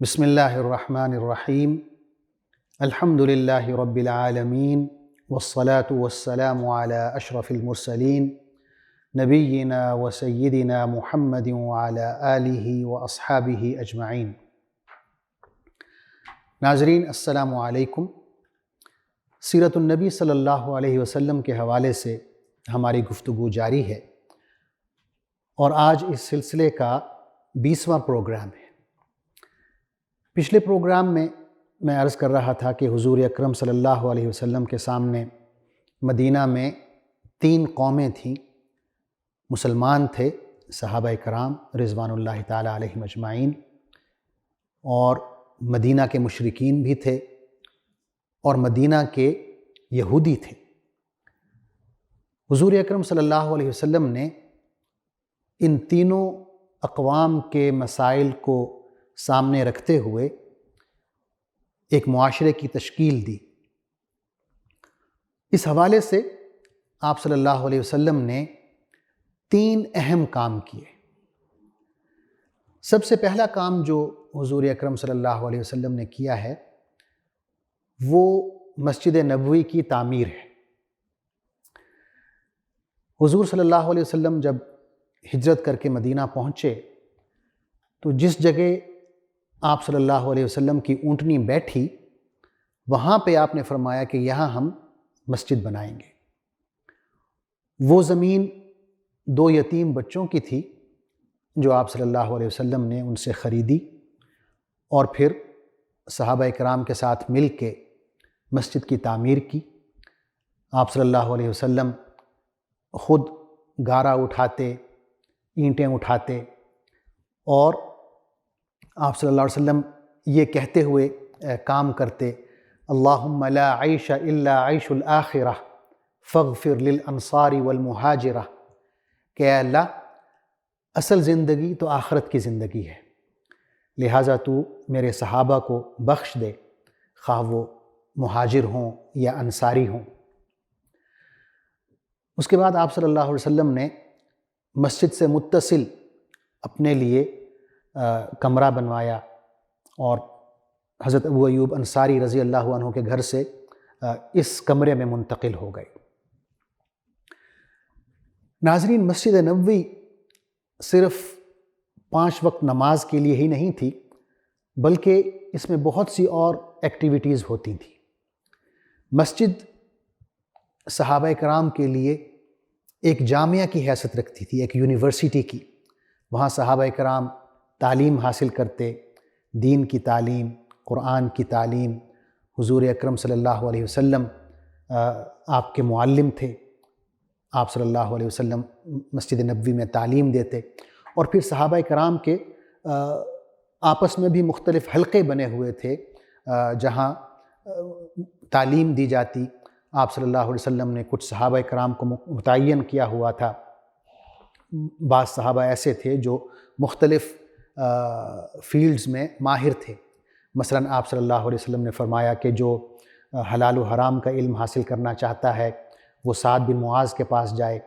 بسم اللہ الرحمن الرحیم الحمد للہ رب العالمین والصلاة والسلام علی اشرف المرسلین نبینا و سیدنا محمد وعلی آلہ و اصحابہ اجمعین۔ ناظرین السلام علیکم۔ سیرت النبی صلی اللہ علیہ وسلم کے حوالے سے ہماری گفتگو جاری ہے اور آج اس سلسلے کا 20واں پروگرام ہے۔ پچھلے پروگرام میں عرض کر رہا تھا کہ حضور اکرم صلی اللہ علیہ وسلم کے سامنے مدینہ میں 3 قومیں تھیں۔ مسلمان تھے، صحابہ کرام رضوان اللہ تعالیٰ علیہم اجمعین، اور مدینہ کے مشرکین بھی تھے اور مدینہ کے یہودی تھے۔ حضور اکرم صلی اللہ علیہ وسلم نے ان تینوں اقوام کے مسائل کو سامنے رکھتے ہوئے ایک معاشرے کی تشکیل دی۔ اس حوالے سے آپ صلی اللہ علیہ وسلم نے 3 اہم کام کیے۔ سب سے پہلا کام جو حضور اکرم صلی اللہ علیہ وسلم نے کیا ہے وہ مسجد نبوی کی تعمیر ہے۔ حضور صلی اللہ علیہ وسلم جب ہجرت کر کے مدینہ پہنچے تو جس جگہ آپ صلی اللہ علیہ وسلم کی اونٹنی بیٹھی، وہاں پہ آپ نے فرمایا کہ یہاں ہم مسجد بنائیں گے۔ وہ زمین 2 یتیم بچوں کی تھی جو آپ صلی اللہ علیہ وسلم نے ان سے خریدی اور پھر صحابہ کرام کے ساتھ مل کے مسجد کی تعمیر کی۔ آپ صلی اللہ علیہ وسلم خود گارا اٹھاتے، اینٹیں اٹھاتے، اور آپ صلی اللہ علیہ وسلم یہ کہتے ہوئے کام کرتے، اللہم لا عیش الا عیش الآخرہ فاغفر للانصار والمہاجرہ، کہ اے اللہ اصل زندگی تو آخرت کی زندگی ہے، لہٰذا تو میرے صحابہ کو بخش دے، خواہ وہ مہاجر ہوں یا انصاری ہوں۔ اس کے بعد آپ صلی اللہ علیہ وسلم نے مسجد سے متصل اپنے لیے کمرہ بنوایا اور حضرت ابو ایوب انصاری رضی اللہ عنہ کے گھر سے اس کمرے میں منتقل ہو گئے۔ ناظرین، مسجد نبوی صرف 5 وقت نماز کے لیے ہی نہیں تھی، بلکہ اس میں بہت سی اور ایکٹیویٹیز ہوتی تھیں۔ مسجد صحابہ کرام کے لیے ایک جامعہ کی حیثیت رکھتی تھی، ایک یونیورسٹی کی۔ وہاں صحابہ کرام تعلیم حاصل کرتے، دین کی تعلیم، قرآن کی تعلیم۔ حضور اکرم صلی اللہ علیہ وسلم آپ کے معلم تھے، آپ صلی اللہ علیہ وسلم مسجد نبوی میں تعلیم دیتے، اور پھر صحابہ کرام کے آپس میں بھی مختلف حلقے بنے ہوئے تھے جہاں تعلیم دی جاتی۔ آپ صلی اللہ علیہ وسلم نے کچھ صحابہ کرام کو متعین کیا ہوا تھا۔ بعض صحابہ ایسے تھے جو مختلف فیلڈز میں ماہر تھے۔ مثلا آپ صلی اللہ علیہ وسلم نے فرمایا کہ جو حلال و حرام کا علم حاصل کرنا چاہتا ہے وہ سعد بن معاذ کے پاس جائے،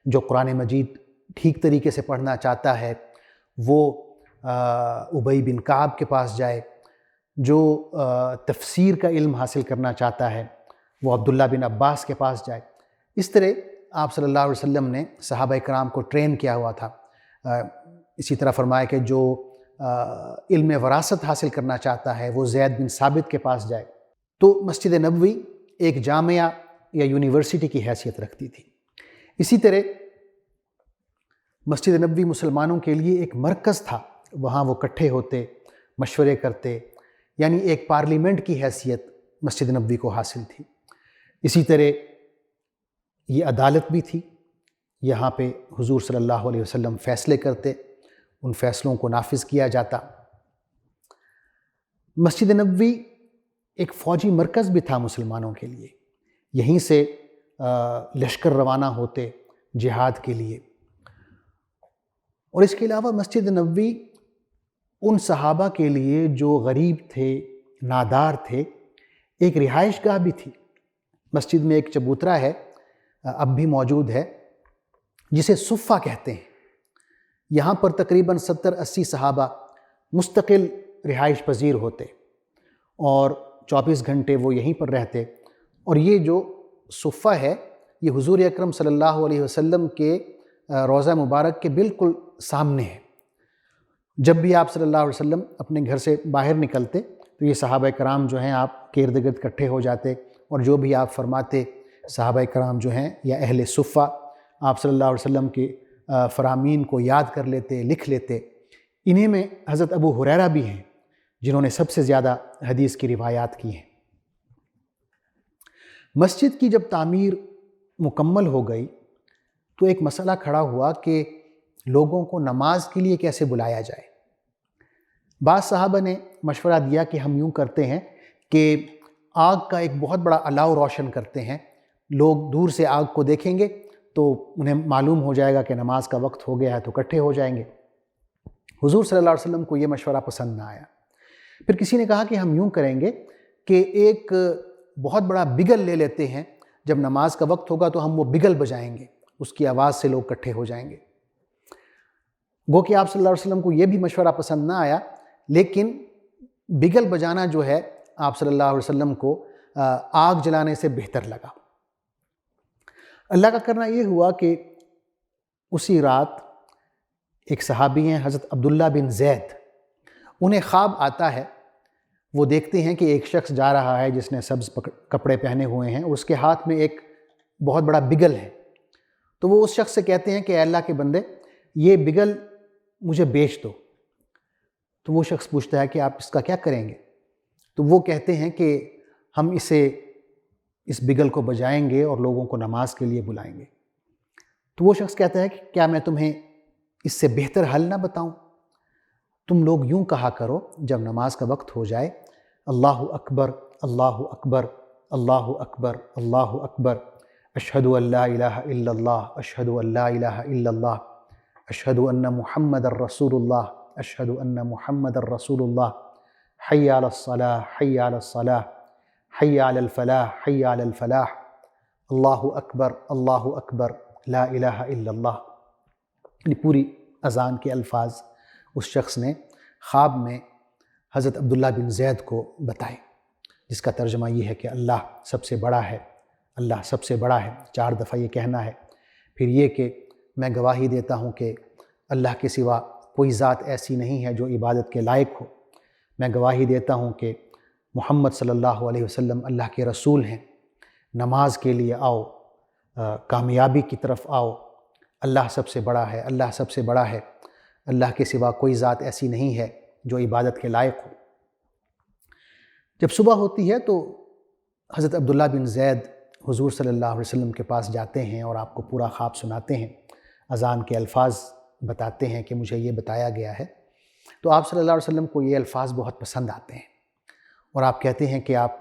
جو قرآن مجید ٹھیک طریقے سے پڑھنا چاہتا ہے وہ ابی بن کعب کے پاس جائے، جو تفسیر کا علم حاصل کرنا چاہتا ہے وہ عبداللہ بن عباس کے پاس جائے۔ اس طرح آپ صلی اللہ علیہ وسلم نے صحابہ کرام کو ٹرین کیا ہوا تھا۔ اسی طرح فرمایا کہ جو علم وراثت حاصل کرنا چاہتا ہے وہ زید بن ثابت کے پاس جائے۔ تو مسجد نبوی ایک جامعہ یا یونیورسٹی کی حیثیت رکھتی تھی۔ اسی طرح مسجد نبوی مسلمانوں کے لیے ایک مرکز تھا، وہاں وہ اکٹھے ہوتے، مشورے کرتے، یعنی ایک پارلیمنٹ کی حیثیت مسجد نبوی کو حاصل تھی۔ اسی طرح یہ عدالت بھی تھی، یہاں پہ حضور صلی اللہ علیہ وسلم فیصلے کرتے، ان فیصلوں کو نافذ کیا جاتا۔ مسجد نبوی ایک فوجی مرکز بھی تھا مسلمانوں کے لیے، یہیں سے لشکر روانہ ہوتے جہاد کے لیے۔ اور اس کے علاوہ مسجد نبوی ان صحابہ کے لیے جو غریب تھے، نادار تھے، ایک رہائش گاہ بھی تھی۔ مسجد میں ایک چبوترا ہے، اب بھی موجود ہے، جسے صفہ کہتے ہیں۔ یہاں پر تقریباً 70-80 صحابہ مستقل رہائش پذیر ہوتے اور 24 گھنٹے وہ یہیں پر رہتے، اور یہ جو صفہ ہے یہ حضور اکرم صلی اللہ علیہ وسلم کے روضہ مبارک کے بالکل سامنے ہے۔ جب بھی آپ صلی اللہ علیہ وسلم اپنے گھر سے باہر نکلتے تو یہ صحابہ کرام جو ہیں آپ کے ارد گرد اکٹھے ہو جاتے، اور جو بھی آپ فرماتے صحابہ کرام جو ہیں یا اہل صفہ آپ صلی اللہ علیہ وسلم کے فرامین کو یاد کر لیتے، لکھ لیتے۔ انہیں میں حضرت ابو ہریرہ بھی ہیں جنہوں نے سب سے زیادہ حدیث کی روایات کی ہیں۔ مسجد کی جب تعمیر مکمل ہو گئی تو ایک مسئلہ کھڑا ہوا کہ لوگوں کو نماز کے لیے کیسے بلایا جائے۔ بعض صحابہ نے مشورہ دیا کہ ہم یوں کرتے ہیں کہ آگ کا ایک بہت بڑا الاؤ روشن کرتے ہیں، لوگ دور سے آگ کو دیکھیں گے تو انہیں معلوم ہو جائے گا کہ نماز کا وقت ہو گیا ہے تو اکٹھے ہو جائیں گے۔ حضور صلی اللہ علیہ وسلم کو یہ مشورہ پسند نہ آیا۔ پھر کسی نے کہا کہ ہم یوں کریں گے کہ ایک بہت بڑا بگل لے لیتے ہیں، جب نماز کا وقت ہوگا تو ہم وہ بگل بجائیں گے، اس کی آواز سے لوگ اکٹھے ہو جائیں گے۔ گو کہ آپ صلی اللہ علیہ وسلم کو یہ بھی مشورہ پسند نہ آیا، لیکن بگل بجانا جو ہے آپ صلی اللہ علیہ وسلم کو آگ جلانے سے بہتر لگا۔ اللہ کا کرنا یہ ہوا کہ اسی رات ایک صحابی ہیں حضرت عبداللہ بن زید، انہیں خواب آتا ہے، وہ دیکھتے ہیں کہ ایک شخص جا رہا ہے جس نے سبز کپڑے پہنے ہوئے ہیں، اور اس کے ہاتھ میں ایک بہت بڑا بگل ہے۔ تو وہ اس شخص سے کہتے ہیں کہ اے اللہ کے بندے یہ بگل مجھے بیچ دو۔ تو وہ شخص پوچھتا ہے کہ آپ اس کا کیا کریں گے؟ تو وہ کہتے ہیں کہ ہم اس بگل کو بجائیں گے اور لوگوں کو نماز کے لیے بلائیں گے۔ تو وہ شخص کہتا ہے کہ کیا میں تمہیں اس سے بہتر حل نہ بتاؤں؟ تم لوگ یوں کہا کرو جب نماز کا وقت ہو جائے، اللہ اکبر اللہ اکبر اللہ اکبر اللہ اکبر، اشہد ان لا الہ الا اللہ اشہد ان لا الہ الا اللہ اشہد ان محمد الرسول اللہ اشہد ان محمد الرسول اللہ، حی علی الصلاۃ حی علی الصلاۃ حی علی الفلاح حی علی الفلاح، اللہ اکبر لا الہ الا اللہ۔ یہ پوری اذان کے الفاظ اس شخص نے خواب میں حضرت عبداللہ بن زید کو بتائے، جس کا ترجمہ یہ ہے کہ اللہ سب سے بڑا ہے، اللہ سب سے بڑا ہے، 4 دفعہ یہ کہنا ہے۔ پھر یہ کہ میں گواہی دیتا ہوں کہ اللہ کے سوا کوئی ذات ایسی نہیں ہے جو عبادت کے لائق ہو، میں گواہی دیتا ہوں کہ محمد صلی اللہ علیہ وسلم اللہ کے رسول ہیں، نماز کے لیے آؤ، کامیابی کی طرف آؤ، اللہ سب سے بڑا ہے، اللہ سب سے بڑا ہے، اللہ کے سوا کوئی ذات ایسی نہیں ہے جو عبادت کے لائق ہو۔ جب صبح ہوتی ہے تو حضرت عبداللہ بن زید حضور صلی اللہ علیہ وسلم کے پاس جاتے ہیں اور آپ کو پورا خواب سناتے ہیں، اذان کے الفاظ بتاتے ہیں کہ مجھے یہ بتایا گیا ہے۔ تو آپ صلی اللہ علیہ وسلم کو یہ الفاظ بہت پسند آتے ہیں، اور آپ کہتے ہیں کہ آپ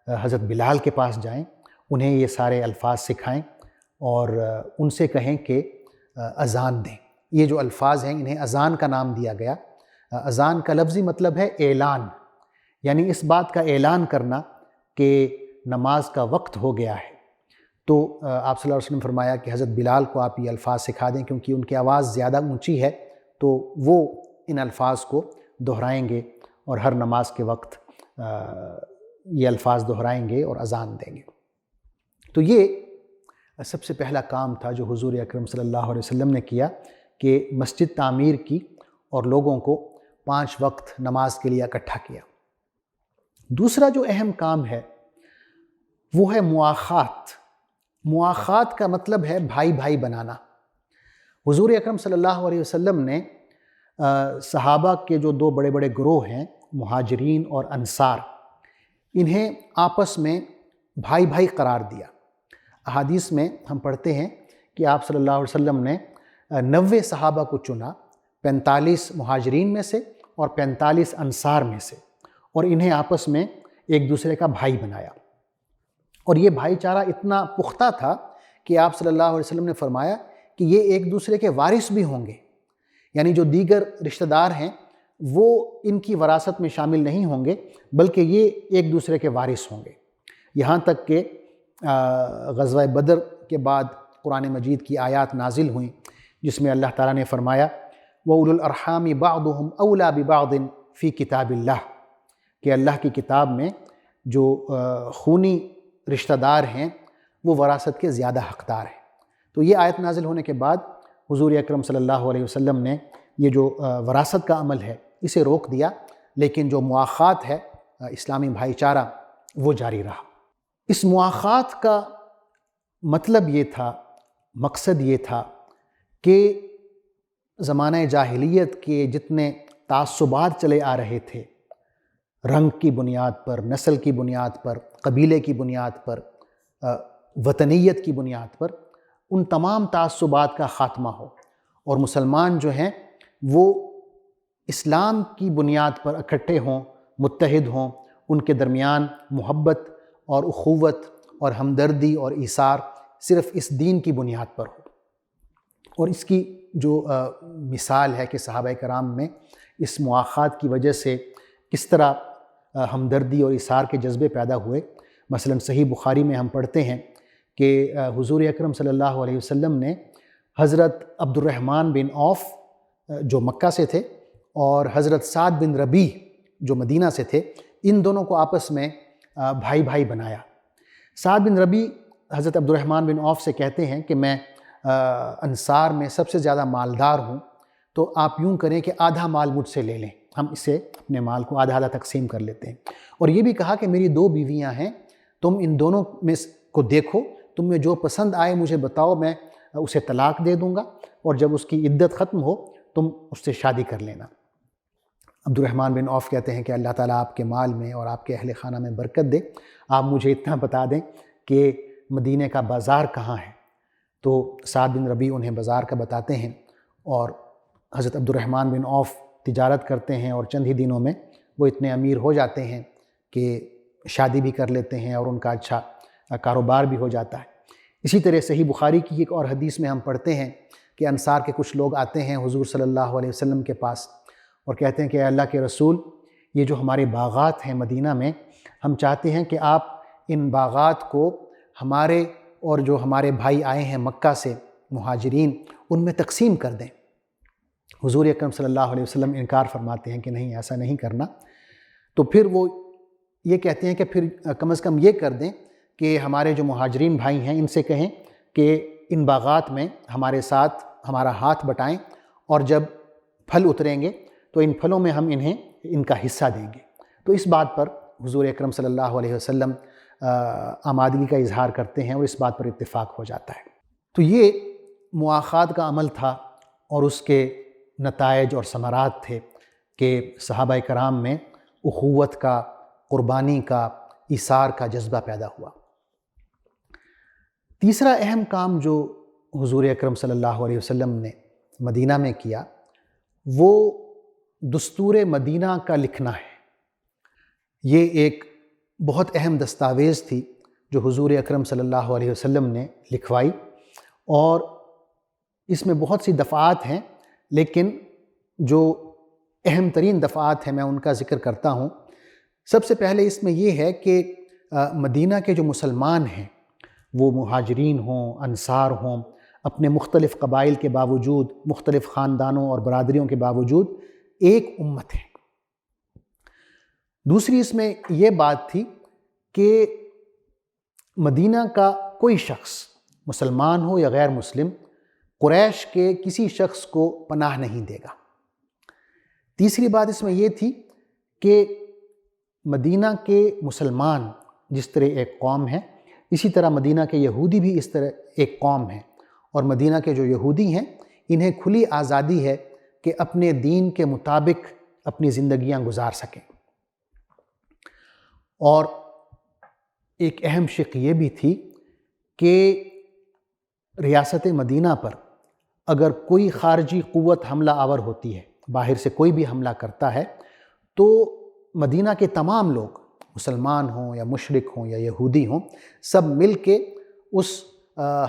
حضرت بلال کے پاس جائیں، انہیں یہ سارے الفاظ سکھائیں اور ان سے کہیں کہ اذان دیں۔ یہ جو الفاظ ہیں انہیں اذان کا نام دیا گیا۔ اذان کا لفظی مطلب ہے اعلان، یعنی اس بات کا اعلان کرنا کہ نماز کا وقت ہو گیا ہے۔ تو آپ صلی اللہ علیہ وسلم فرمایا کہ حضرت بلال کو آپ یہ الفاظ سکھا دیں، کیونکہ ان کی آواز زیادہ اونچی ہے، تو وہ ان الفاظ کو دہرائیں گے اور ہر نماز کے وقت یہ الفاظ دہرائیں گے اور اذان دیں گے۔ تو یہ سب سے پہلا کام تھا جو حضور اکرم صلی اللہ علیہ وسلم نے کیا، کہ مسجد تعمیر کی اور لوگوں کو 5 وقت نماز کے لیے اکٹھا کیا۔ دوسرا جو اہم کام ہے وہ ہے مواخات۔ مواخات کا مطلب ہے بھائی بھائی بنانا۔ حضور اکرم صلی اللہ علیہ وسلم نے صحابہ کے جو 2 بڑے بڑے گروہ ہیں، مہاجرین اور انصار، انہیں آپس میں بھائی بھائی قرار دیا۔ احادیث میں ہم پڑھتے ہیں کہ آپ صلی اللہ علیہ وسلم نے 90 صحابہ کو چنا، 45 مہاجرین میں سے اور 45 انصار میں سے، اور انہیں آپس میں ایک دوسرے کا بھائی بنایا۔ اور یہ بھائی چارہ اتنا پختہ تھا کہ آپ صلی اللہ علیہ وسلم نے فرمایا کہ یہ ایک دوسرے کے وارث بھی ہوں گے، یعنی جو دیگر رشتہ دار ہیں وہ ان کی وراثت میں شامل نہیں ہوں گے، بلکہ یہ ایک دوسرے کے وارث ہوں گے۔ یہاں تک کہ غزوہ بدر کے بعد قرآن مجید کی آیات نازل ہوئیں جس میں اللہ تعالیٰ نے فرمایا وَأُولُو الْأَرْحَامِ بَعْضُهُمْ أَوْلَى بِبَعْضٍ فی کتاب اللہ، کہ اللہ کی کتاب میں جو خونی رشتہ دار ہیں وہ وراثت کے زیادہ حقدار ہیں۔ تو یہ آیت نازل ہونے کے بعد حضور اکرم صلی اللہ علیہ وسلم نے یہ جو وراثت کا عمل ہے اسے روک دیا، لیکن جو مواخات ہے اسلامی بھائی چارہ وہ جاری رہا۔ اس مواخات کا مطلب یہ تھا، مقصد یہ تھا کہ زمانہ جاہلیت کے جتنے تعصبات چلے آ رہے تھے، رنگ کی بنیاد پر، نسل کی بنیاد پر، قبیلے کی بنیاد پر، وطنیت کی بنیاد پر، ان تمام تعصبات کا خاتمہ ہو اور مسلمان جو ہیں وہ اسلام کی بنیاد پر اکٹھے ہوں، متحد ہوں، ان کے درمیان محبت اور اخوت اور ہمدردی اور ایثار صرف اس دین کی بنیاد پر ہو۔ اور اس کی جو مثال ہے کہ صحابہ کرام میں اس مواخات کی وجہ سے کس طرح ہمدردی اور ایثار کے جذبے پیدا ہوئے۔ مثلا صحیح بخاری میں ہم پڑھتے ہیں کہ حضور اکرم صلی اللہ علیہ وسلم نے حضرت عبد الرحمن بن عوف جو مکہ سے تھے اور حضرت سعد بن ربیع جو مدینہ سے تھے، ان دونوں کو آپس میں بھائی بھائی بنایا۔ سعد بن ربیع حضرت عبد الرحمن بن عوف سے کہتے ہیں کہ میں انصار میں سب سے زیادہ مالدار ہوں، تو آپ یوں کریں کہ آدھا مال مجھ سے لے لیں، ہم اسے اپنے مال کو آدھا آدھا تقسیم کر لیتے ہیں۔ اور یہ بھی کہا کہ میری 2 بیویاں ہیں، تم ان دونوں میں کو دیکھو، تم میں جو پسند آئے مجھے بتاؤ، میں اسے طلاق دے دوں گا، اور جب اس کی عدت ختم ہو تم اس سے شادی کر لینا۔ عبد الرحمن بن عوف کہتے ہیں کہ اللہ تعالیٰ آپ کے مال میں اور آپ کے اہل خانہ میں برکت دے، آپ مجھے اتنا بتا دیں کہ مدینہ کا بازار کہاں ہے۔ تو سعد بن ربیع انہیں بازار کا بتاتے ہیں، اور حضرت عبد الرحمن بن عوف تجارت کرتے ہیں، اور چند ہی دنوں میں وہ اتنے امیر ہو جاتے ہیں کہ شادی بھی کر لیتے ہیں اور ان کا اچھا کاروبار بھی ہو جاتا ہے۔ اسی طرح صحیح بخاری کی ایک اور حدیث میں ہم پڑھتے ہیں کہ انصار کے کچھ لوگ آتے ہیں حضور صلی اللہ علیہ وسلم کے پاس اور کہتے ہیں کہ اے اللہ کے رسول، یہ جو ہمارے باغات ہیں مدینہ میں، ہم چاہتے ہیں کہ آپ ان باغات کو ہمارے اور جو ہمارے بھائی آئے ہیں مکہ سے مہاجرین، ان میں تقسیم کر دیں۔ حضور اکرم صلی اللہ علیہ وسلم انکار فرماتے ہیں کہ نہیں، ایسا نہیں کرنا۔ تو پھر وہ یہ کہتے ہیں کہ پھر کم از کم یہ کر دیں کہ ہمارے جو مہاجرین بھائی ہیں ان سے کہیں کہ ان باغات میں ہمارے ساتھ ہمارا ہاتھ بٹائیں، اور جب پھل اتریں گے تو ان پھلوں میں ہم انہیں ان کا حصہ دیں گے۔ تو اس بات پر حضور اکرم صلی اللہ علیہ وسلم آمادگی کا اظہار کرتے ہیں اور اس بات پر اتفاق ہو جاتا ہے۔ تو یہ مواخات کا عمل تھا، اور اس کے نتائج اور ثمرات تھے کہ صحابہ کرام میں اخوت کا، قربانی کا، ایثار کا جذبہ پیدا ہوا۔ تیسرا اہم کام جو حضور اکرم صلی اللہ علیہ وسلم نے مدینہ میں کیا وہ دستور مدینہ کا لکھنا ہے۔ یہ ایک بہت اہم دستاویز تھی جو حضور اکرم صلی اللہ علیہ وسلم نے لکھوائی، اور اس میں بہت سی دفعات ہیں، لیکن جو اہم ترین دفعات ہیں میں ان کا ذکر کرتا ہوں۔ سب سے پہلے اس میں یہ ہے کہ مدینہ کے جو مسلمان ہیں، وہ مہاجرین ہوں، انصار ہوں، اپنے مختلف قبائل کے باوجود، مختلف خاندانوں اور برادریوں کے باوجود ایک امت ہے۔ دوسری اس میں یہ بات تھی کہ مدینہ کا کوئی شخص، مسلمان ہو یا غیر مسلم، قریش کے کسی شخص کو پناہ نہیں دے گا۔ تیسری بات اس میں یہ تھی کہ مدینہ کے مسلمان جس طرح ایک قوم ہے، اسی طرح مدینہ کے یہودی بھی اس طرح ایک قوم ہے، اور مدینہ کے جو یہودی ہیں انہیں کھلی آزادی ہے کہ اپنے دین کے مطابق اپنی زندگیاں گزار سکیں۔ اور ایک اہم شق یہ بھی تھی کہ ریاست مدینہ پر اگر کوئی خارجی قوت حملہ آور ہوتی ہے، باہر سے کوئی بھی حملہ کرتا ہے، تو مدینہ کے تمام لوگ، مسلمان ہوں یا مشرک ہوں یا یہودی ہوں، سب مل کے اس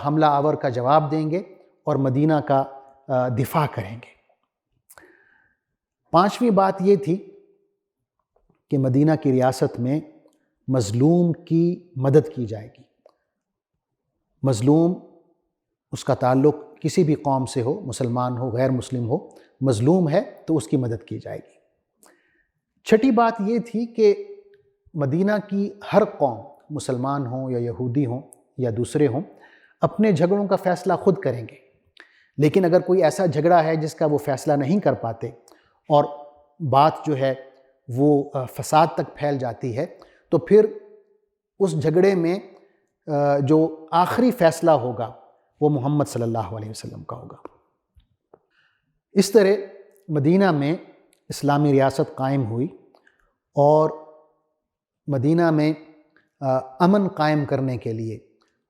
حملہ آور کا جواب دیں گے اور مدینہ کا دفاع کریں گے۔ پانچویں بات یہ تھی کہ مدینہ کی ریاست میں مظلوم کی مدد کی جائے گی۔ مظلوم، اس کا تعلق کسی بھی قوم سے ہو، مسلمان ہو، غیر مسلم ہو، مظلوم ہے تو اس کی مدد کی جائے گی۔ چھٹی بات یہ تھی کہ مدینہ کی ہر قوم، مسلمان ہوں یا یہودی ہوں یا دوسرے ہوں، اپنے جھگڑوں کا فیصلہ خود کریں گے، لیکن اگر کوئی ایسا جھگڑا ہے جس کا وہ فیصلہ نہیں کر پاتے اور بات جو ہے وہ فساد تک پھیل جاتی ہے، تو پھر اس جھگڑے میں جو آخری فیصلہ ہوگا وہ محمد صلی اللہ علیہ وسلم کا ہوگا۔ اس طرح مدینہ میں اسلامی ریاست قائم ہوئی اور مدینہ میں امن قائم کرنے کے لیے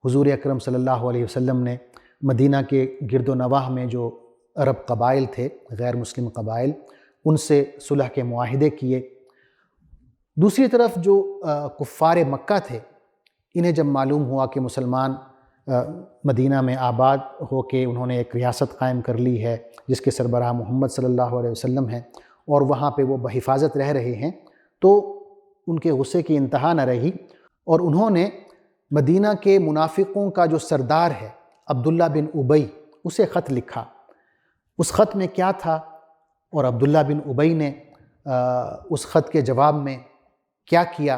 حضور اکرم صلی اللہ علیہ وسلم نے مدینہ کے گرد و نواح میں جو عرب قبائل تھے، غیر مسلم قبائل، ان سے صلح کے معاہدے کیے۔ دوسری طرف جو کفار مکہ تھے، انہیں جب معلوم ہوا کہ مسلمان مدینہ میں آباد ہو کے انہوں نے ایک ریاست قائم کر لی ہے جس کے سربراہ محمد صلی اللہ علیہ وسلم ہیں اور وہاں پہ وہ بحفاظت رہ رہے ہیں، تو ان کے غصے کی انتہا نہ رہی اور انہوں نے مدینہ کے منافقوں کا جو سردار ہے عبداللہ بن ابی، اسے خط لکھا۔ اس خط میں کیا تھا اور عبداللہ بن ابی نے اس خط کے جواب میں کیا کیا،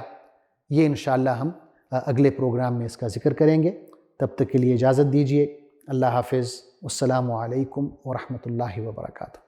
یہ انشاءاللہ ہم اگلے پروگرام میں اس کا ذکر کریں گے۔ تب تک کے لیے اجازت دیجیے۔ اللہ حافظ۔ السلام علیکم ورحمۃ اللہ وبرکاتہ۔